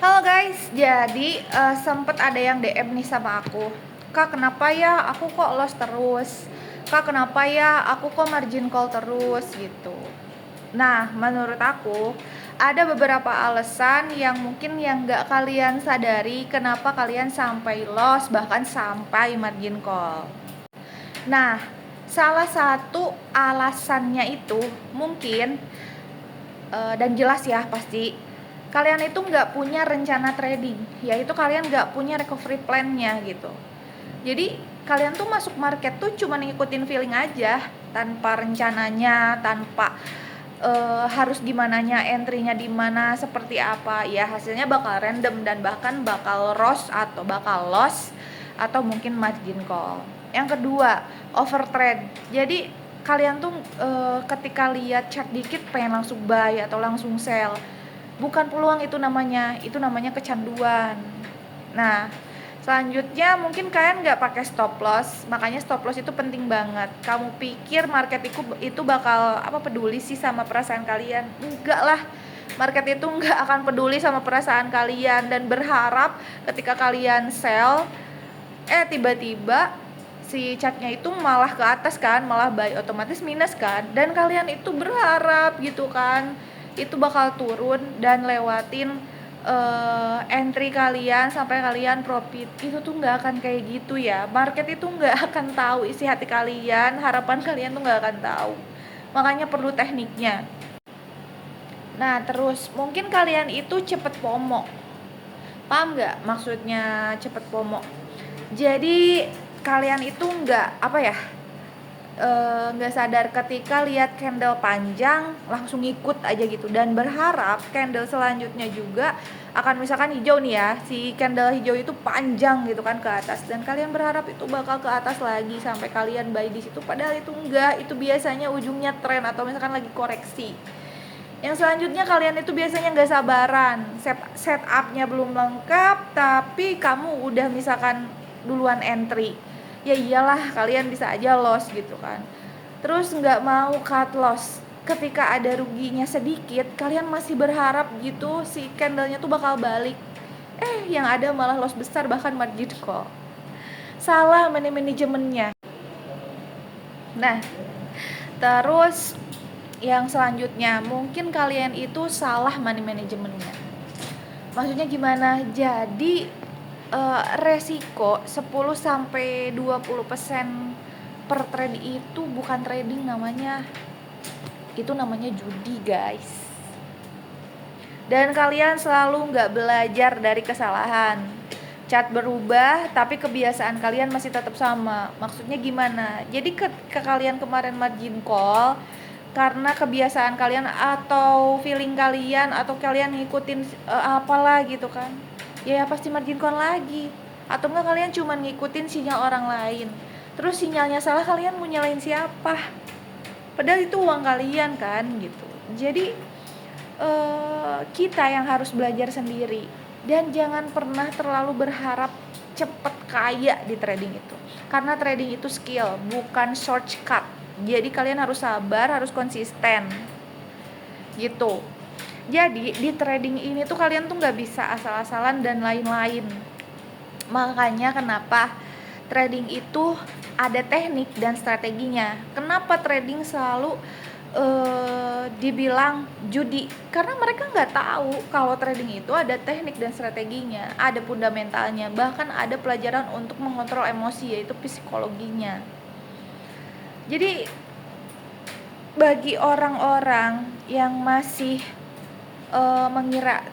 Halo guys, jadi sempet ada yang DM nih sama aku. Kak, kenapa ya aku kok loss terus? Kak, kenapa ya aku kok margin call terus gitu. Nah, menurut aku ada beberapa alasan yang mungkin yang nggak kalian sadari kenapa kalian sampai loss bahkan sampai margin call. Nah, salah satu alasannya itu mungkin dan jelas ya pasti kalian itu nggak punya rencana trading, yaitu kalian nggak punya recovery plan-nya gitu. Jadi kalian tuh masuk market tuh cuma ngikutin feeling aja, tanpa rencananya, tanpa harus gimananya, entry-nya di mana, seperti apa. Ya hasilnya bakal random dan bahkan bakal loss atau mungkin margin call. Yang kedua, overtrade. Jadi kalian tuh ketika lihat chart dikit pengen langsung buy atau langsung sell. Bukan peluang itu namanya kecanduan. Nah, selanjutnya mungkin kalian nggak pakai stop loss, makanya stop loss itu penting banget. Kamu pikir market itu bakal peduli sih sama perasaan kalian? Enggak lah, market itu nggak akan peduli sama perasaan kalian dan berharap ketika kalian sell, tiba-tiba si chartnya itu malah ke atas kan, malah buy, otomatis minus kan, dan kalian itu berharap gitu kan itu bakal turun dan lewatin entry kalian sampai kalian profit. Itu tuh nggak akan kayak gitu ya. Market itu nggak akan tahu isi hati kalian, harapan kalian tuh nggak akan tahu. Makanya perlu tekniknya. Nah, terus mungkin kalian itu cepet FOMO. Paham nggak maksudnya cepet FOMO? Jadi kalian itu nggak sadar ketika lihat candle panjang langsung ikut aja gitu dan berharap candle selanjutnya juga akan, misalkan hijau nih ya, si candle hijau itu panjang gitu kan ke atas dan kalian berharap itu bakal ke atas lagi sampai kalian buy di situ, padahal itu enggak, itu biasanya ujungnya tren atau misalkan lagi koreksi. Yang selanjutnya kalian itu biasanya nggak sabaran, setupnya belum lengkap tapi kamu udah misalkan duluan entry. Ya iyalah, kalian bisa aja loss gitu kan. Terus nggak mau cut loss, ketika ada ruginya sedikit kalian masih berharap gitu si candlenya tuh bakal balik, yang ada malah loss besar bahkan margin call. Salah manajemennya. Nah, terus yang selanjutnya mungkin kalian itu salah money manajemennya. Maksudnya gimana? Jadi resiko 10-20% per trade itu bukan trading namanya. Itu namanya judi, guys. Dan kalian selalu nggak belajar dari kesalahan. Chart berubah tapi kebiasaan kalian masih tetap sama. Maksudnya gimana? Jadi ke kalian kemarin margin call karena kebiasaan kalian atau feeling kalian atau kalian ngikutin apalah gitu kan, ya pasti margin call lagi. Atau enggak kalian cuma ngikutin sinyal orang lain, terus sinyalnya salah, kalian mau nyalain siapa? Padahal itu uang kalian kan gitu. Jadi kita yang harus belajar sendiri dan jangan pernah terlalu berharap cepet kaya di trading itu, karena trading itu skill bukan shortcut. Jadi kalian harus sabar, harus konsisten gitu. Jadi di trading ini tuh kalian tuh nggak bisa asal-asalan dan lain-lain. Makanya kenapa trading itu ada teknik dan strateginya. Kenapa trading selalu dibilang judi? Karena mereka nggak tahu kalau trading itu ada teknik dan strateginya, ada fundamentalnya, bahkan ada pelajaran untuk mengontrol emosi, yaitu psikologinya. Jadi bagi orang-orang yang masih mengira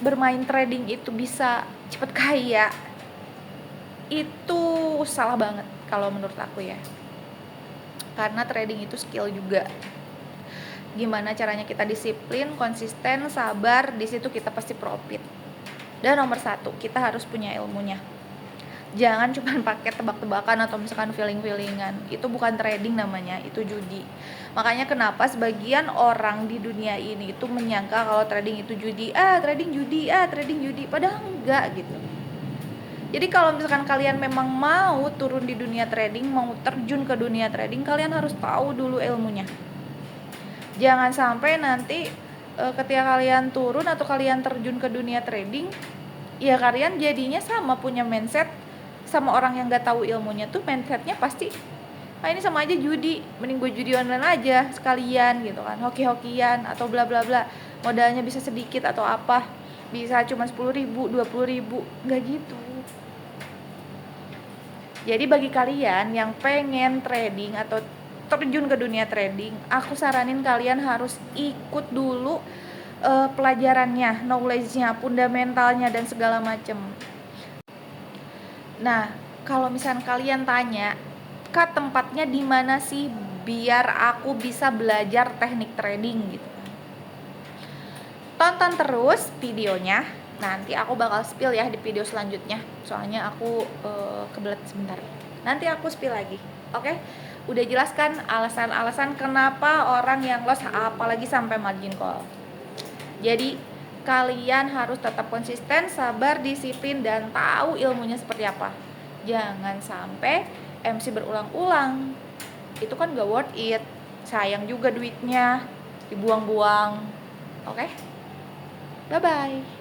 bermain trading itu bisa cepet kaya, itu salah banget kalau menurut aku ya. Karena trading itu skill juga. Gimana caranya kita disiplin, konsisten, sabar, di situ kita pasti profit. Dan nomor 1, kita harus punya ilmunya. Jangan cuma pakai tebak-tebakan atau misalkan feeling-feelingan. Itu bukan trading namanya, itu judi. Makanya kenapa sebagian orang di dunia ini itu menyangka kalau trading itu judi. Trading judi, padahal enggak gitu. Jadi kalau misalkan kalian memang mau turun di dunia trading, mau terjun ke dunia trading, kalian harus tahu dulu ilmunya. Jangan sampai nanti ketika kalian turun atau kalian terjun ke dunia trading, ya kalian jadinya sama punya mindset sama orang yang nggak tahu ilmunya tuh, mindsetnya pasti ini sama aja judi, mending gue judi online aja sekalian gitu kan, hoki-hokian atau bla bla bla, modalnya bisa sedikit atau apa, bisa cuma 10.000, 20.000, nggak gitu. Jadi bagi kalian yang pengen trading atau terjun ke dunia trading, aku saranin kalian harus ikut dulu pelajarannya, knowledge-nya, fundamentalnya dan segala macem. Nah, kalau misalnya kalian tanya, Kak tempatnya di mana sih biar aku bisa belajar teknik trading gitu? Tonton terus videonya. Nanti aku bakal spill ya di video selanjutnya. Soalnya aku kebelet sebentar. Nanti aku spill lagi. Oke? Udah jelaskan alasan-alasan kenapa orang yang loss apalagi sampai margin call. Jadi kalian harus tetap konsisten, sabar, disiplin dan tahu ilmunya seperti apa. Jangan sampai MC berulang-ulang. Itu kan gak worth it. Sayang juga duitnya dibuang-buang. Oke? Bye-bye.